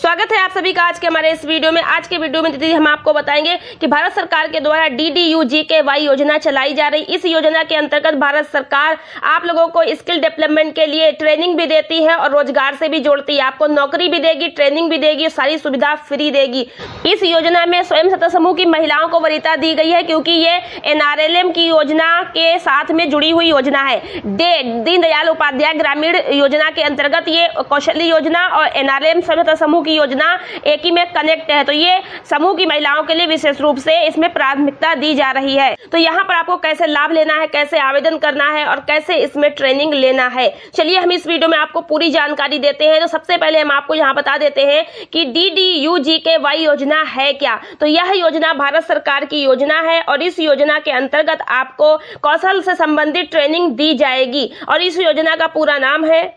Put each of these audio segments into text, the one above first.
स्वागत है आप सभी का आज के हमारे इस वीडियो में। आज के वीडियो में दीदी हम आपको बताएंगे कि भारत सरकार के द्वारा DDU-GKY योजना चलाई जा रही। इस योजना के अंतर्गत भारत सरकार आप लोगों को स्किल डेवलपमेंट के लिए ट्रेनिंग भी देती है और रोजगार से भी जोड़ती है। आपको नौकरी भी देगी, ट्रेनिंग भी देगी, सारी सुविधा फ्री देगी। इस योजना में स्वयं सहायता समूह की महिलाओं को वरीयता दी गई है क्योंकि ये NRLM की योजना के साथ में जुड़ी हुई योजना है। दीनदयाल उपाध्याय ग्रामीण योजना के अंतर्गत ये कौशल्य योजना और NRLM स्वयं सहायता समूह की योजना एक ही में कनेक्ट है। तो ये समूह की महिलाओं के लिए विशेष रूप से इसमें प्राथमिकता दी जा रही है। तो यहाँ पर आपको कैसे लाभ लेना है, कैसे आवेदन करना है और कैसे इसमें ट्रेनिंग लेना है, चलिए हम इस वीडियो में आपको पूरी जानकारी देते हैं। तो सबसे पहले हम आपको यहाँ बता देते हैं कि DDU-GKY योजना है क्या। तो यह योजना भारत सरकार की योजना है और इस योजना के अंतर्गत आपको कौशल से संबंधित ट्रेनिंग दी जाएगी और इस योजना का पूरा नाम है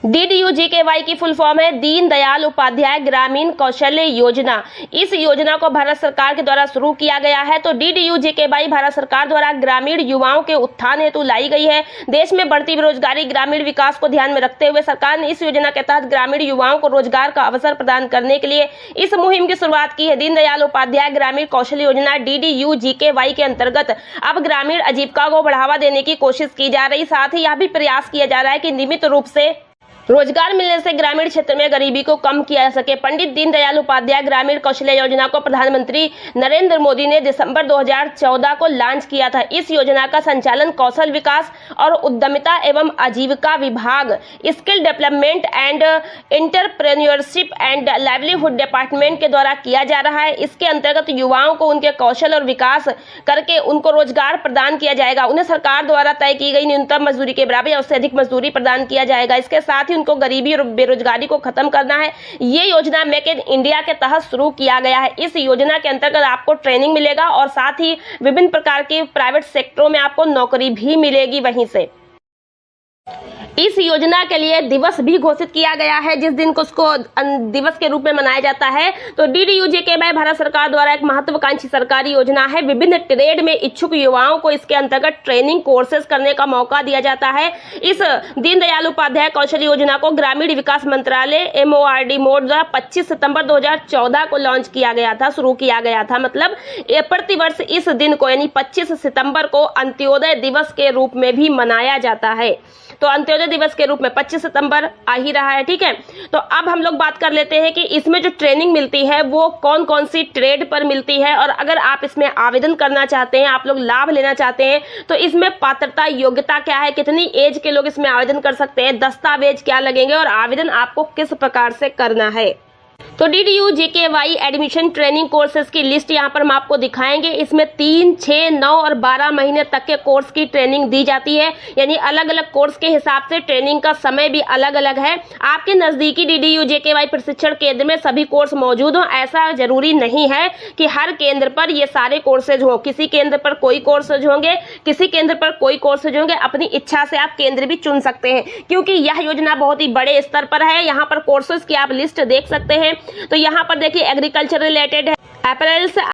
DDU-GKY की फुल फॉर्म है दीनदयाल उपाध्याय ग्रामीण कौशल्य योजना। इस योजना को भारत सरकार के द्वारा शुरू किया गया है। तो DDU-GKY भारत सरकार द्वारा ग्रामीण युवाओं के उत्थान हेतु लाई गई है। देश में बढ़ती बेरोजगारी, ग्रामीण विकास को ध्यान में रखते हुए सरकार ने इस योजना के तहत ग्रामीण युवाओं को रोजगार का अवसर प्रदान करने के लिए इस मुहिम की शुरुआत की है। दीनदयाल उपाध्याय ग्रामीण कौशल्य योजना DDU-GKY के अंतर्गत अब ग्रामीण आजीविका को बढ़ावा देने की कोशिश की जा रही। साथ ही यह भी प्रयास किया जा रहा है कि नियमित रूप से रोजगार मिलने से ग्रामीण क्षेत्र में गरीबी को कम किया जा सके। पंडित दीनदयाल उपाध्याय ग्रामीण कौशल्य योजना को प्रधानमंत्री नरेंद्र मोदी ने दिसंबर 2014 को लॉन्च किया था। इस योजना का संचालन कौशल विकास और उद्यमिता एवं आजीविका विभाग, skill development and entrepreneurship and livelihood department के द्वारा किया जा रहा है। इसके अंतर्गत युवाओं को उनके कौशल और विकास करके उनको रोजगार प्रदान किया जाएगा। उन्हें सरकार द्वारा तय की गई न्यूनतम मजदूरी के बराबर या उससे अधिक मजदूरी प्रदान किया जाएगा। इसके साथ उनको गरीबी और बेरोजगारी को खत्म करना है। ये योजना मेक इन इंडिया के तहत शुरू किया गया है। इस योजना के अंतर्गत आपको ट्रेनिंग मिलेगा और साथ ही विभिन्न प्रकार के प्राइवेट सेक्टरों में आपको नौकरी भी मिलेगी। वहीं से इस योजना के लिए दिवस भी घोषित किया गया है जिस दिन को उसको दिवस के रूप में मनाया जाता है। तो DDU-GKY भारत सरकार द्वारा एक महत्वाकांक्षी सरकारी योजना है। विभिन्न ट्रेड में इच्छुक युवाओं को इसके अंतर्गत ट्रेनिंग कोर्सेज करने का मौका दिया जाता है। इस दीनदयाल उपाध्याय कौशल योजना को ग्रामीण विकास मंत्रालय MORD मोड द्वारा 25 सितंबर 2014 को लॉन्च किया गया था, शुरू किया गया था। मतलब प्रतिवर्ष इस दिन को यानी 25 सितंबर को अंत्योदय दिवस के रूप में भी मनाया जाता है। तो अंत्योदय दिवस के रूप में 25 सितंबर आ ही रहा है, ठीक है। तो अब हम लोग बात कर लेते हैं कि इसमें जो ट्रेनिंग मिलती है वो कौन कौन सी ट्रेड पर मिलती है और अगर आप इसमें आवेदन करना चाहते हैं, आप लोग लाभ लेना चाहते हैं तो इसमें पात्रता योग्यता क्या है, कितनी एज के लोग इसमें आवेदन कर सकते हैं, दस्तावेज क्या लगेंगे और आवेदन आपको किस प्रकार से करना है। तो DDU-GKY एडमिशन ट्रेनिंग कोर्सेज की लिस्ट यहाँ पर हम आपको दिखाएंगे। इसमें 3, 6, 9 और 12 महीने तक के कोर्स की ट्रेनिंग दी जाती है। यानी अलग अलग कोर्स के हिसाब से ट्रेनिंग का समय भी अलग अलग है। आपके नजदीकी DDU-GKY प्रशिक्षण केंद्र में सभी कोर्स मौजूद हो, ऐसा जरूरी नहीं है कि हर केंद्र पर ये सारे कोर्सेज हो। किसी केंद्र पर कोई कोर्सेज होंगे, किसी केंद्र पर कोई कोर्सेज होंगे। अपनी इच्छा से आप केंद्र भी चुन सकते हैं क्योंकि यह योजना बहुत ही बड़े स्तर पर है। यहाँ पर कोर्सेज की आप लिस्ट देख सकते हैं। तो यहाँ पर देखिए एग्रीकल्चर रिलेटेड है, अपैरल्स,